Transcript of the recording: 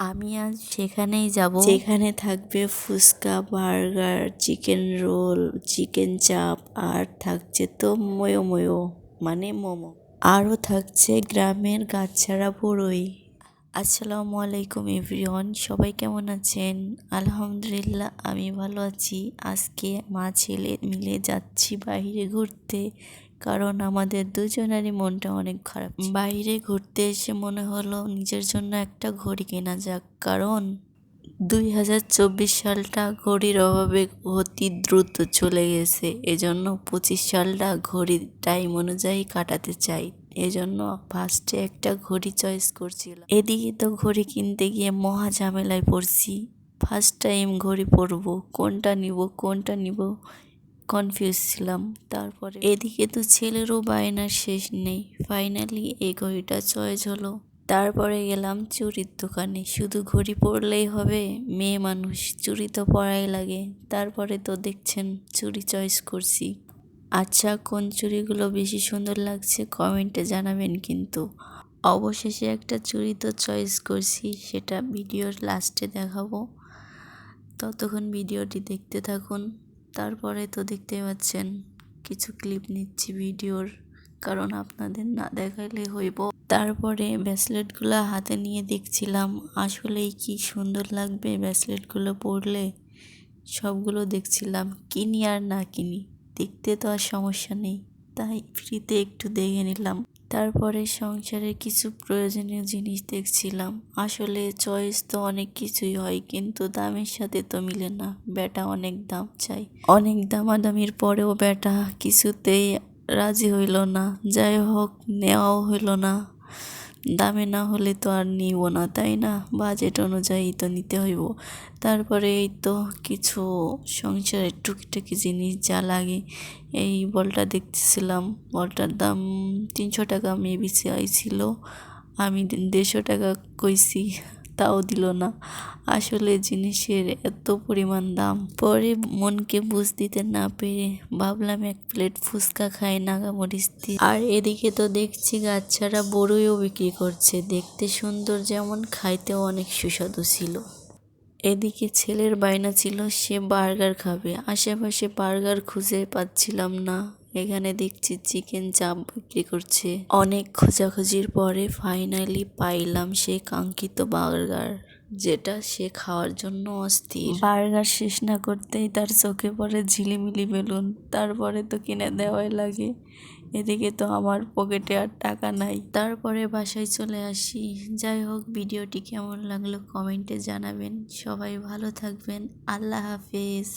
আমি আজ সেখানেই যাব যেখানে থাকবে fuchka, burger, chicken roll, chicken চাপ, আর থাকছে তো ময়ো মানে মোমো, আরও থাকছে গ্রামের গাছছাড়া বড়ই। আসসালামু আলাইকুম এভরিওয়ান, সবাই কেমন আছেন? আলহামদুলিল্লাহ আমি ভালো আছি। আজকে মা ছেলে মিলে যাচ্ছি বাইরে ঘুরতে, কারণ আমাদের দুজনেরই মনটা অনেক খারাপ। বাইরে ঘুরতে এসে মনে হলো নিজের জন্য একটা ঘড়ি কেনা যাক, কারণ 2024 সালটা ঘড়ির অভাবে অতি দ্রুত চলে গেছে। এজন্য 25 সালটা ঘড়ির টাইম অনুযায়ী কাটাতে চাই। এজন্য ফার্স্টে একটা ঘড়ি চয়েস করছিলাম। এদিকে তো ঘড়ি কিনতে গিয়ে মহা ঝামেলায় পড়ছি। ফার্স্ট টাইম ঘড়ি পরবো, কোনটা নিব কনফিউজ ছিলাম। তারপরে এদিকে তো ছেলেরও বায়নার শেষ নেই। ফাইনালি এই ঘড়িটা চয়েস হলো। তারপরে গেলাম চুড়ির দোকানে। শুধু ঘড়ি পরলেই হবে? মেয়ে মানুষ, চুড়ি তো পরাই লাগে। তারপরে তো দেখছেন চুড়ি চয়েস করছি। আচ্ছা, কোন চুড়িগুলো বেশি সুন্দর লাগছে কমেন্টে জানাবেন কিন্তু। অবশেষে একটা চুড়ি তো চয়েস করছি, সেটা ভিডিওর লাস্টে দেখাবো। ততক্ষণ ভিডিওটি দেখতে থাকুন। তারপরে তো দেখতে পাচ্ছেন কিছু ক্লিপ নিচ্ছি ভিডিওর, কারণ আপনাদের না দেখাইলে হইব। তারপরে ব্রেসলেটগুলো হাতে নিয়ে দেখছিলাম আসলেই কি সুন্দর লাগবে ব্রেসলেটগুলো পরলে। সবগুলো দেখছিলাম, কিনি আর না কিনি, দেখতে তো আর সমস্যা নেই, তাই ফ্রিতে একটু দেখে নিলাম। তারপরে সংসারের কিছু প্রয়োজনীয় জিনিস দেখছিলাম। আসলে চয়েস তো অনেক কিছুই হয়, কিন্তু দামের সাথে তো মিলে না। বেটা অনেক দাম চাই, অনেক দামাদামির পরেও বেটা কিছুতেই রাজি হইল না। যাই হোক, নেওয়াও হইল না। দামে না হলে তো আর নিব না, তাই না? বাজেট অনুযায়ী তো নিতে হইব। তারপরে এই তো কিছু সংসারের টুকিটাকি জিনিস যা লাগে, এই বলটা দেখতেছিলাম। বলটার দাম 300 টাকা মেবি চাইছিল, আমি 150 টাকা কইছি, তাও দিল না। আসলে জিনিসের এত পরিমাণ দাম। পরে মনকে বুঝ দিতে না পেরে ভাবলাম এক প্লেট ফুচকা খাই নাগামরিচ দিয়ে। আর এদিকে তো দেখছি গাছছাড়া বড়ইও বিক্রি করছে, দেখতে সুন্দর যেমন, খাইতেও অনেক সুস্বাদু ছিল। এদিকে ছেলের বায়না ছিল সে বার্গার খাবে। আশেপাশে বার্গার খুঁজে পাচ্ছিলাম না। এখানে দেখছি চিকেন চাপ বিক্রি করছে। অনেক খোঁজাখুঁজির পরে ফাইনালি পাইলাম সেই কাঙ্ক্ষিত বার্গার, যেটা সে খাওয়ার জন্য অস্থির। বার্গার শেষ না করতেই তার চোখে পড়ে ঝিলিমিলি বেলুন। তারপরে তো কিনে দেওয়াই লাগে। এদিকে তো আমার পকেটে আর টাকা নাই। তারপরে বাসায় চলে আসি। যাই হোক, ভিডিওটি কেমন লাগলো কমেন্টে জানাবেন। সবাই ভালো থাকবেন। আল্লাহ হাফেজ।